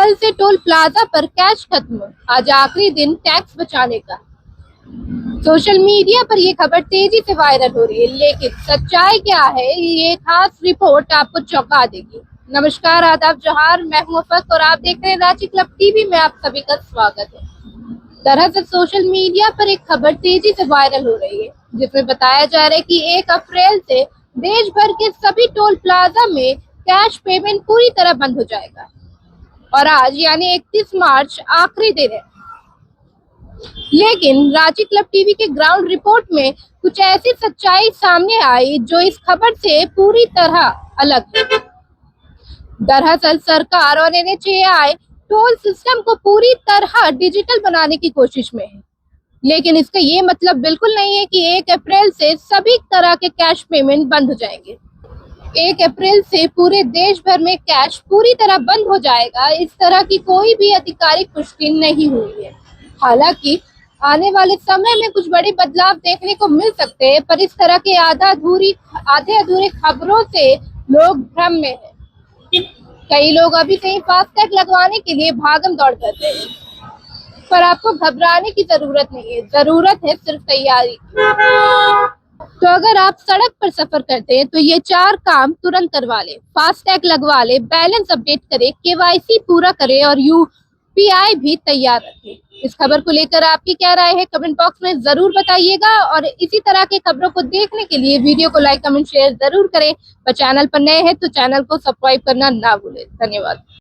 कल से toll plaza पर कैश खत्म, आज आखिरी दिन टैक्स बचाने का। सोशल मीडिया पर ये खबर तेजी से वायरल हो रही है, लेकिन सच्चाई क्या है, ये खास रिपोर्ट आपको चौंका देगी। नमस्कार, आदाब, जोहार, मैं हूं अफक और आप देख रहे हैं रांची क्लब टीवी में। आप सभी का स्वागत है। दरअसल सोशल मीडिया पर एक खबर तेजी से वायरल हो रही है, जिसमें बताया जा रहा है कि 1 अप्रैल से देश भर के सभी टोल प्लाजा में कैश पेमेंट पूरी तरह बंद हो जाएगा और आज यानी 31 मार्च आखिरी दिन है। लेकिन रांची क्लब टीवी के ग्राउंड रिपोर्ट में कुछ ऐसी सच्चाई सामने आई जो इस खबर से पूरी तरह अलग है। दरअसल सरकार और एनएचएआई टोल सिस्टम को पूरी तरह डिजिटल बनाने की कोशिश में है, लेकिन इसका ये मतलब बिल्कुल नहीं है कि 1 अप्रैल से सभी तरह के कैश पेमेंट बंद हो जाएंगे। 1 अप्रैल से पूरे देश भर में कैश पूरी तरह बंद हो जाएगा, इस तरह की कोई भी आधिकारिक पुष्टि नहीं हुई है। हालांकि आने वाले समय में कुछ बड़े बदलाव देखने को मिल सकते हैं, पर इस तरह के आधे अधूरे खबरों से लोग भ्रम में हैं। कई लोग अभी से ही फास्टैग लगवाने के लिए भागम दौड़ कर रहे हैं, पर आपको घबराने की जरूरत नहीं है, जरूरत है सिर्फ तैयारी। तो अगर आप सड़क पर सफर करते हैं तो ये 4 काम तुरंत करवा ले। फास्टैग लगवा ले, बैलेंस अपडेट करें, केवाईसी पूरा करें और यूपीआई भी तैयार रखें। इस खबर को लेकर आपकी क्या राय है, कमेंट बॉक्स में जरूर बताइएगा और इसी तरह के खबरों को देखने के लिए वीडियो को लाइक, कमेंट, शेयर जरूर करें। और चैनल पर नए हैं तो चैनल को सब्सक्राइब करना ना भूलें। धन्यवाद।